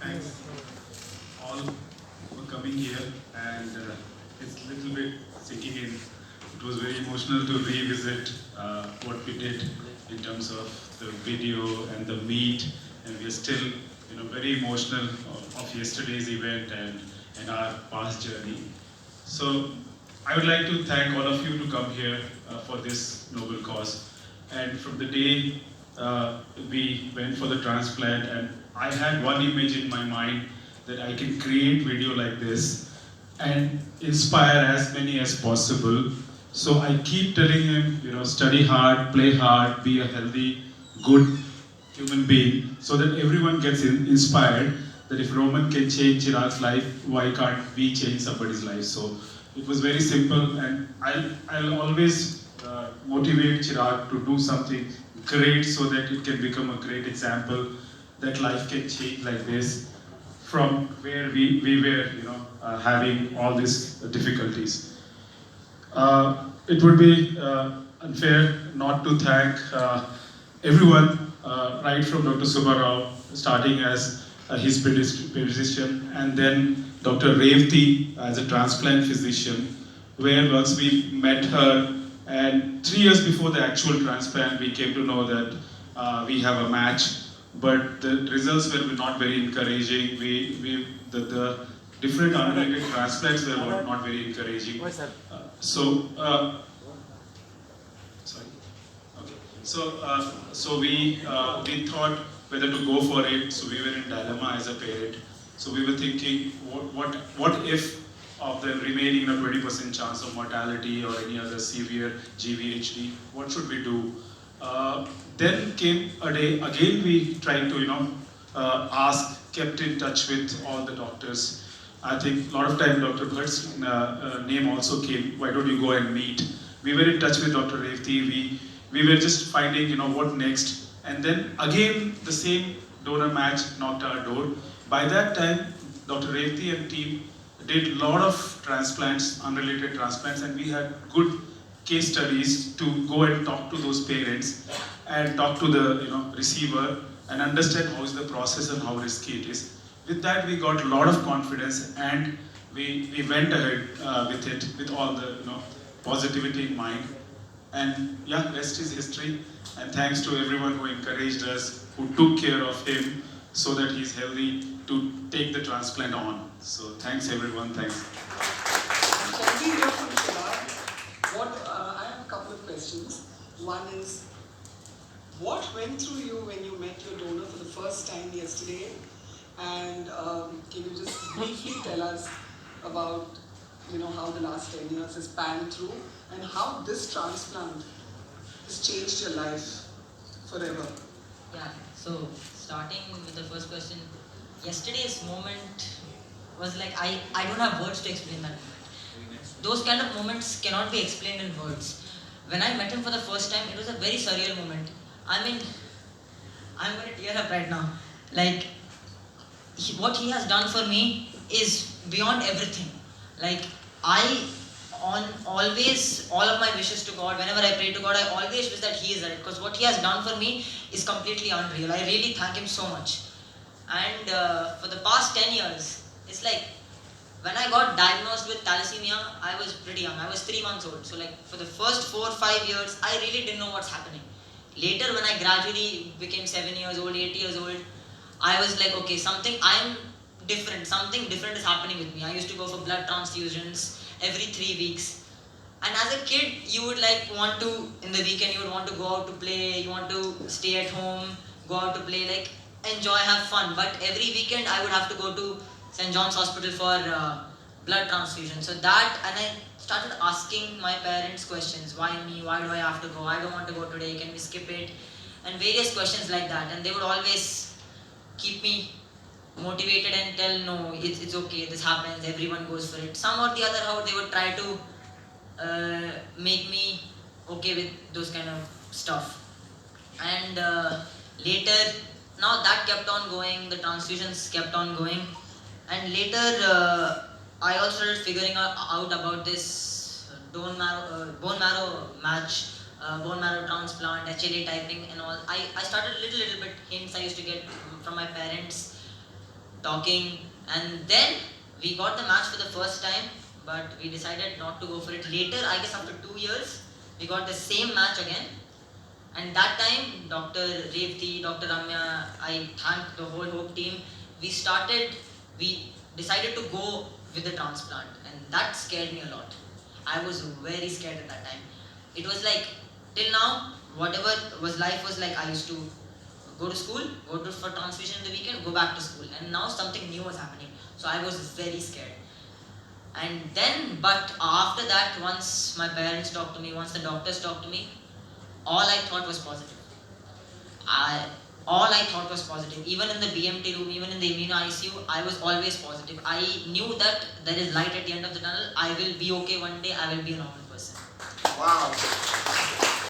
Thanks all for coming here, and it's a little bit sinking in. It was very emotional to revisit what we did in terms of the video and the meet, and we are still, very emotional of yesterday's event and our past journey. So I would like to thank all of you to come here for this noble cause. And from the day we went for the transplant, and I had one image in my mind that I can create video like this and inspire as many as possible. So I keep telling him, study hard, play hard, be a healthy, good human being, so that everyone gets inspired that if Roman can change Chirag's life, why can't we change somebody's life? So it was very simple, and I'll always motivate Chirag to do something great so that it can become a great example that life can change like this from where we were, having all these difficulties. It would be unfair not to thank everyone, right from Dr. Subbarao, starting as his pediatrician, and then Dr. Revti as a transplant physician, where once we met her, and 3 years before the actual transplant, we came to know that we have a match, but the results were not very encouraging. The different unrelated transplants were not very encouraging. So, sorry. Okay. So we thought whether to go for it. So we were in dilemma as a parent. So we were thinking, what if of the remaining 20% chance of mortality or any other severe GVHD? What should we do? Then came a day again. We tried to ask, kept in touch with all the doctors. I think a lot of time Dr. Bhatt's name also came. Why don't you go and meet? We were in touch with Dr. Revti. We were just finding, what next. And then again, the same donor match knocked our door. By that time, Dr. Revti and team did a lot of transplants, unrelated transplants, and we had good case studies to go and talk to those parents and talk to the receiver and understand how is the process and how risky it is. With that, we got a lot of confidence, and we went ahead with it with all the positivity in mind. And yeah, rest is history. And thanks to everyone who encouraged us, who took care of him so that he's healthy to take the transplant on. So thanks everyone. Thanks. Can we hear from Chirag? I have a couple of questions. One is, what went through you when you met your donor for the first time yesterday? And can you just briefly tell us about how the last 10 years has panned through and how this transplant has changed your life forever? Yeah, so starting with the first question, yesterday's moment was like, I don't have words to explain that moment. Those kind of moments cannot be explained in words. When I met him for the first time, it was a very surreal moment. I mean, I'm going to tear up right now. Like, what he has done for me is beyond everything. Like, always, all of my wishes to God, whenever I pray to God, I always wish that he is right, because what he has done for me is completely unreal. I really thank him so much. And for the past 10 years, it's like, when I got diagnosed with thalassemia, I was pretty young. I was 3 months old. So like, for the first 4 or 5 years, I really didn't know what's happening. Later, when I gradually became 7 years old, 8 years old, I was like, okay, something different is happening with me. I used to go for blood transfusions every 3 weeks. And as a kid, you would want to, in the weekend, you would want to go out to play, you want to stay at home, go out to play, enjoy, have fun. But every weekend, I would have to go to St. John's Hospital for blood transfusion. So that, and I started asking my parents questions. Why me? Why do I have to go? I don't want to go today. Can we skip it? And various questions like that. And they would always keep me motivated and tell, no, it's okay, this happens, everyone goes for it. Some or the other, how they would try to make me okay with those kind of stuff. And later, now that kept on going, the transfusions kept on going. And later, I also started figuring out about this bone marrow match, bone marrow transplant, HLA typing and all. I started little bit hints I used to get from my parents. talking, and then we got the match for the first time, but we decided not to go for it. Later, I guess after 2 years, we got the same match again, and that time, Dr. Revti, Dr. Ramya, I thank the whole Hope team. We decided to go with the transplant, and that scared me a lot. I was very scared at that time. It was like, till now, whatever was life was like, I used to go to school, for transfusion in the weekend, go back to school, and now something new was happening. So I was very scared. And then, but after that, once my parents talked to me, once the doctors talked to me, all I thought was positive. All I thought was positive. Even in the BMT room, even in the immuno ICU, I was always positive. I knew that there is light at the end of the tunnel. I will be okay one day. I will be a normal person. Wow.